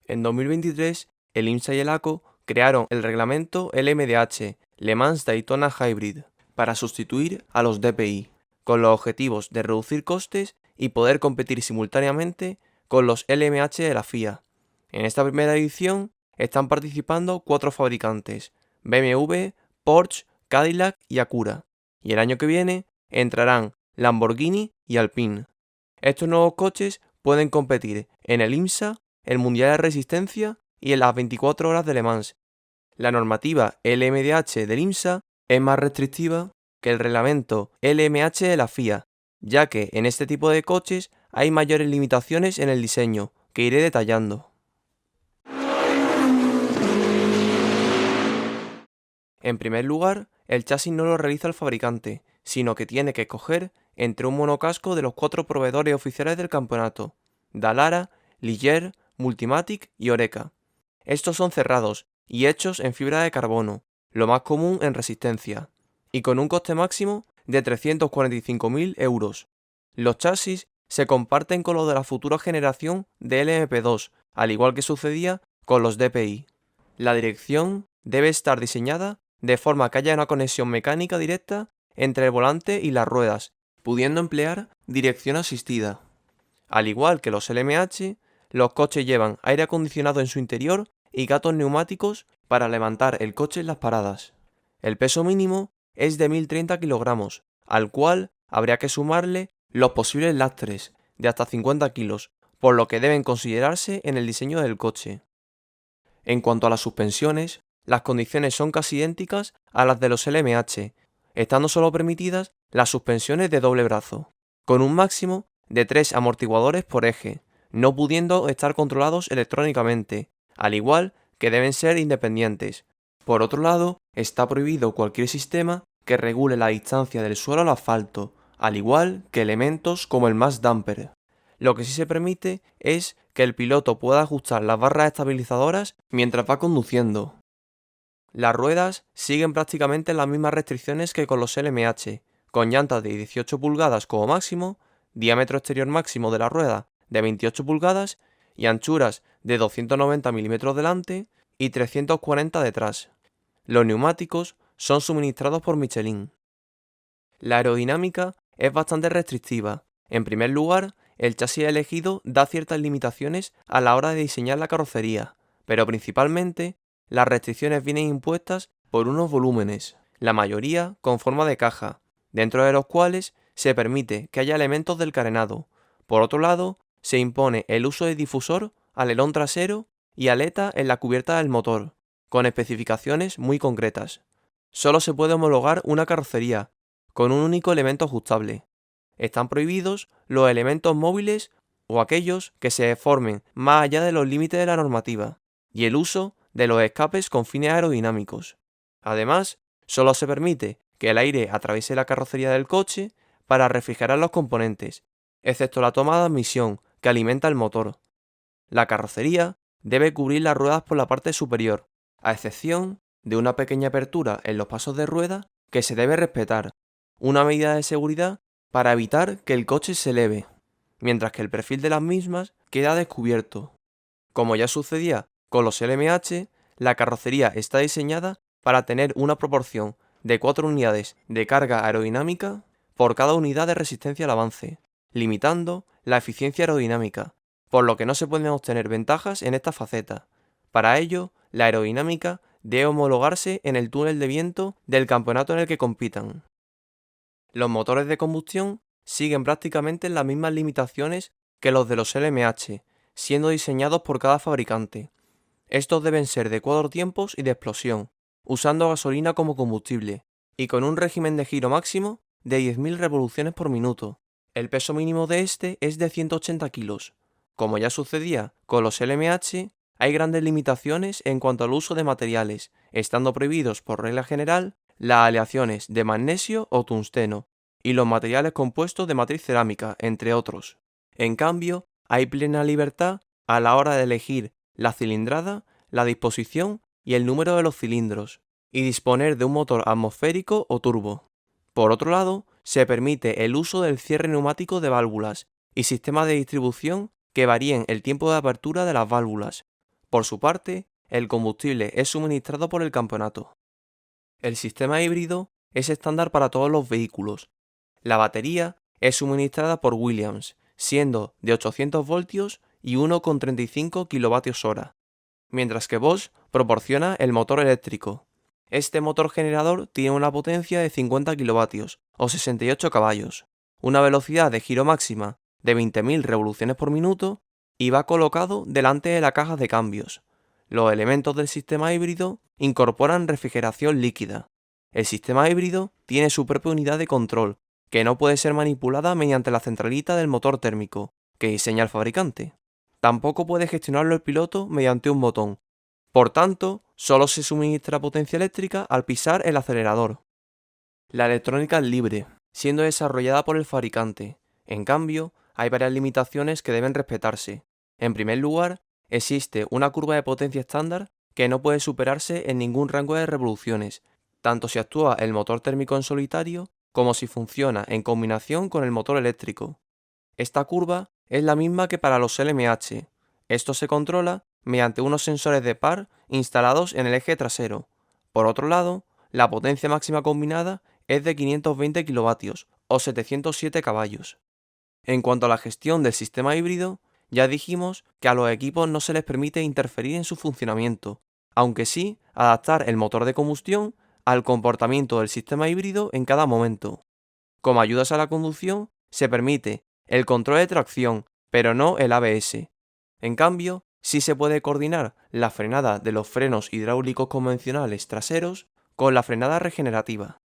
En 2023, el IMSA y el ACO crearon el reglamento LMDH, Le Mans Daytona Hybrid, para sustituir a los DPI, con los objetivos de reducir costes y poder competir simultáneamente con los LMH de la FIA. En esta primera edición están participando 4 fabricantes: BMW, Porsche, Cadillac y Acura, y el año que viene entrarán Lamborghini y Alpine. Estos nuevos coches pueden competir en el IMSA, el Mundial de Resistencia y en las 24 horas de Le Mans. La normativa LMDH del IMSA es más restrictiva que el reglamento LMH de la FIA, ya que en este tipo de coches hay mayores limitaciones en el diseño, que iré detallando. En primer lugar, el chasis no lo realiza el fabricante, sino que tiene que escoger entre un monocasco de los 4 proveedores oficiales del campeonato: Dallara, Ligier, Multimatic y Oreca. Estos son cerrados y hechos en fibra de carbono, lo más común en resistencia, y con un coste máximo de 345.000 euros. Los chasis se comparten con los de la futura generación de LMP2, al igual que sucedía con los DPI. La dirección debe estar diseñada de forma que haya una conexión mecánica directa entre el volante y las ruedas, pudiendo emplear dirección asistida. Al igual que los LMH, los coches llevan aire acondicionado en su interior y gatos neumáticos para levantar el coche en las paradas. El peso mínimo es de 1.030 kilogramos, al cual habría que sumarle los posibles lastres de hasta 50 kilos, por lo que deben considerarse en el diseño del coche. En cuanto a las suspensiones, las condiciones son casi idénticas a las de los LMH, estando solo permitidas las suspensiones de doble brazo, con un máximo de 3 amortiguadores por eje, no pudiendo estar controlados electrónicamente, al igual que deben ser independientes. Por otro lado, está prohibido cualquier sistema que regule la distancia del suelo al asfalto, al igual que elementos como el mass damper. Lo que sí se permite es que el piloto pueda ajustar las barras estabilizadoras mientras va conduciendo. Las ruedas siguen prácticamente las mismas restricciones que con los LMH, con llantas de 18 pulgadas como máximo, diámetro exterior máximo de la rueda de 28 pulgadas y anchuras de 290 milímetros delante y 340 detrás. Los neumáticos son suministrados por Michelin. La aerodinámica es bastante restrictiva. En primer lugar, el chasis elegido da ciertas limitaciones a la hora de diseñar la carrocería, pero principalmente las restricciones vienen impuestas por unos volúmenes, la mayoría con forma de caja, dentro de los cuales se permite que haya elementos del carenado. Por otro lado, se impone el uso de difusor, alerón trasero y aleta en la cubierta del motor, con especificaciones muy concretas. Solo se puede homologar una carrocería, con un único elemento ajustable. Están prohibidos los elementos móviles o aquellos que se deformen más allá de los límites de la normativa, y el uso de los escapes con fines aerodinámicos. Además, solo se permite que el aire atraviese la carrocería del coche para refrigerar los componentes, excepto la toma de admisión que alimenta el motor. La carrocería debe cubrir las ruedas por la parte superior, a excepción de una pequeña apertura en los pasos de rueda que se debe respetar, una medida de seguridad para evitar que el coche se eleve, mientras que el perfil de las mismas queda descubierto. Como ya sucedía con los LMH, la carrocería está diseñada para tener una proporción de 4 unidades de carga aerodinámica por cada unidad de resistencia al avance, limitando la eficiencia aerodinámica, por lo que no se pueden obtener ventajas en esta faceta. Para ello, la aerodinámica debe homologarse en el túnel de viento del campeonato en el que compitan. Los motores de combustión siguen prácticamente las mismas limitaciones que los de los LMH, siendo diseñados por cada fabricante. Estos deben ser de 4 tiempos y de explosión, usando gasolina como combustible, y con un régimen de giro máximo de 10.000 revoluciones por minuto. El peso mínimo de este es de 180 kilos. Como ya sucedía con los LMH, hay grandes limitaciones en cuanto al uso de materiales, estando prohibidos por regla general las aleaciones de magnesio o tungsteno, y los materiales compuestos de matriz cerámica, entre otros. En cambio, hay plena libertad a la hora de elegir la cilindrada, la disposición y el número de los cilindros, y disponer de un motor atmosférico o turbo. Por otro lado, se permite el uso del cierre neumático de válvulas y sistemas de distribución que varíen el tiempo de apertura de las válvulas. Por su parte, el combustible es suministrado por el campeonato. El sistema híbrido es estándar para todos los vehículos. La batería es suministrada por Williams, siendo de 800 voltios y 1,35 kWh, mientras que Bosch proporciona el motor eléctrico. Este motor generador tiene una potencia de 50 kilovatios o 68 caballos, una velocidad de giro máxima de 20.000 revoluciones por minuto y va colocado delante de la caja de cambios. Los elementos del sistema híbrido incorporan refrigeración líquida. El sistema híbrido tiene su propia unidad de control, que no puede ser manipulada mediante la centralita del motor térmico, que diseña el fabricante. Tampoco puede gestionarlo el piloto mediante un botón. Por tanto, solo se suministra potencia eléctrica al pisar el acelerador. La electrónica es libre, siendo desarrollada por el fabricante. En cambio, hay varias limitaciones que deben respetarse. En primer lugar, existe una curva de potencia estándar que no puede superarse en ningún rango de revoluciones, tanto si actúa el motor térmico en solitario como si funciona en combinación con el motor eléctrico. Esta curva es la misma que para los LMH. Esto se controla mediante unos sensores de par instalados en el eje trasero. Por otro lado, la potencia máxima combinada es de 520 kilovatios o 707 caballos. En cuanto a la gestión del sistema híbrido, ya dijimos que a los equipos no se les permite interferir en su funcionamiento, aunque sí adaptar el motor de combustión al comportamiento del sistema híbrido en cada momento. Como ayudas a la conducción, se permite el control de tracción, pero no el ABS. En cambio, sí se puede coordinar la frenada de los frenos hidráulicos convencionales traseros con la frenada regenerativa.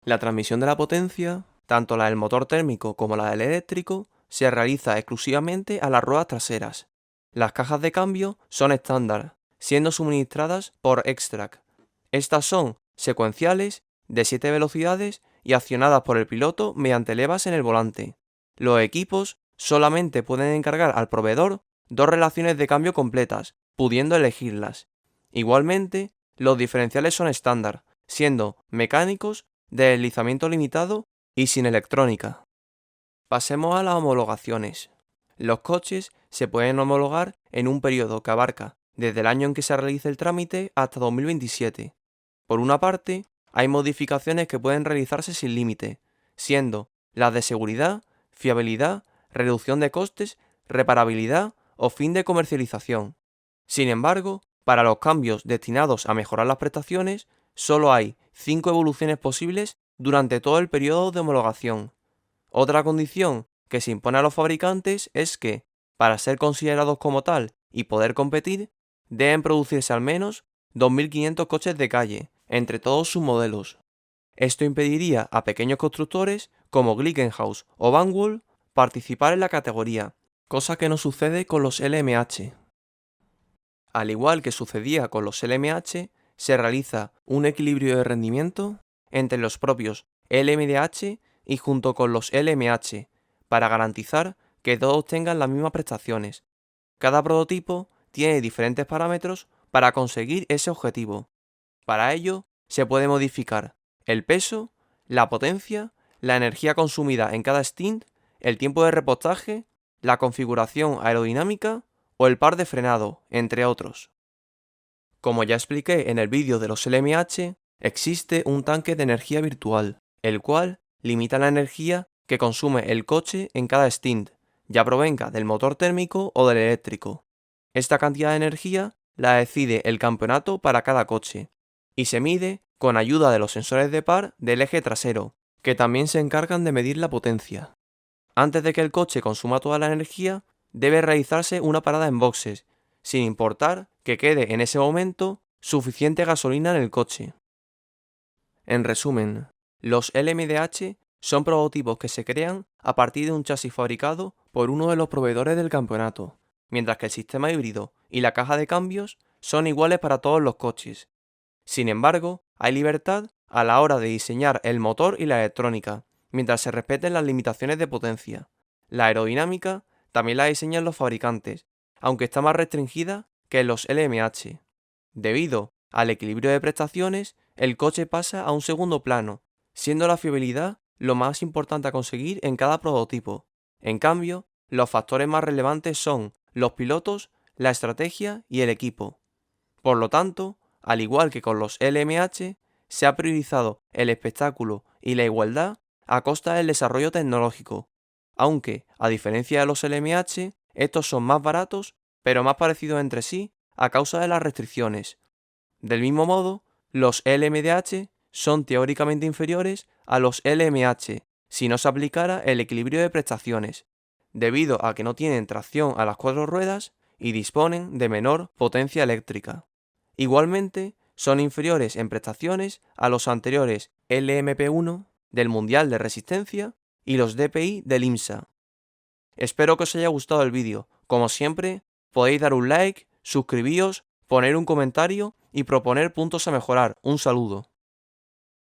La transmisión de la potencia, tanto la del motor térmico como la del eléctrico, se realiza exclusivamente a las ruedas traseras. Las cajas de cambio son estándar, siendo suministradas por Xtrac. Estas son secuenciales, de 7 velocidades y accionadas por el piloto mediante levas en el volante. Los equipos solamente pueden encargar al proveedor 2 relaciones de cambio completas, pudiendo elegirlas. Igualmente, los diferenciales son estándar, siendo mecánicos, de deslizamiento limitado y sin electrónica. Pasemos a las homologaciones. Los coches se pueden homologar en un periodo que abarca desde el año en que se realice el trámite hasta 2027. Por una parte, hay modificaciones que pueden realizarse sin límite, siendo las de seguridad, fiabilidad, reducción de costes, reparabilidad o fin de comercialización. Sin embargo, para los cambios destinados a mejorar las prestaciones, solo hay 5 evoluciones posibles durante todo el periodo de homologación. Otra condición que se impone a los fabricantes es que, para ser considerados como tal y poder competir, deben producirse al menos 2.500 coches de calle, entre todos sus modelos. Esto impediría a pequeños constructores como Glickenhaus o Vanwall participar en la categoría, cosa que no sucede con los LMH. Al igual que sucedía con los LMH, se realiza un equilibrio de rendimiento entre los propios LMDH y junto con los LMH, para garantizar que todos tengan las mismas prestaciones. Cada prototipo tiene diferentes parámetros para conseguir ese objetivo. Para ello, se puede modificar el peso, la potencia, la energía consumida en cada stint, el tiempo de repostaje, la configuración aerodinámica o el par de frenado, entre otros. Como ya expliqué en el vídeo de los LMH, existe un tanque de energía virtual, el cual limita la energía que consume el coche en cada stint, ya provenga del motor térmico o del eléctrico. Esta cantidad de energía la decide el campeonato para cada coche, y se mide con ayuda de los sensores de par del eje trasero, que también se encargan de medir la potencia. Antes de que el coche consuma toda la energía, debe realizarse una parada en boxes, sin importar que quede en ese momento suficiente gasolina en el coche. En resumen, los LMDH son prototipos que se crean a partir de un chasis fabricado por uno de los proveedores del campeonato, mientras que el sistema híbrido y la caja de cambios son iguales para todos los coches. Sin embargo, hay libertad a la hora de diseñar el motor y la electrónica, mientras se respeten las limitaciones de potencia. La aerodinámica también la diseñan los fabricantes, aunque está más restringida que en los LMH. Debido al equilibrio de prestaciones, el coche pasa a un segundo plano, siendo la fiabilidad lo más importante a conseguir en cada prototipo. En cambio, los factores más relevantes son los pilotos, la estrategia y el equipo. Por lo tanto, al igual que con los LMH, se ha priorizado el espectáculo y la igualdad a costa del desarrollo tecnológico, aunque, a diferencia de los LMH, estos son más baratos, pero más parecidos entre sí a causa de las restricciones. Del mismo modo, los LMDH son teóricamente inferiores a los LMH si no se aplicara el equilibrio de prestaciones, debido a que no tienen tracción a las 4 ruedas y disponen de menor potencia eléctrica. Igualmente, son inferiores en prestaciones a los anteriores LMP1 del Mundial de Resistencia y los DPI del IMSA. Espero que os haya gustado el vídeo. Como siempre, podéis dar un like, suscribíos, poner un comentario y proponer puntos a mejorar. Un saludo.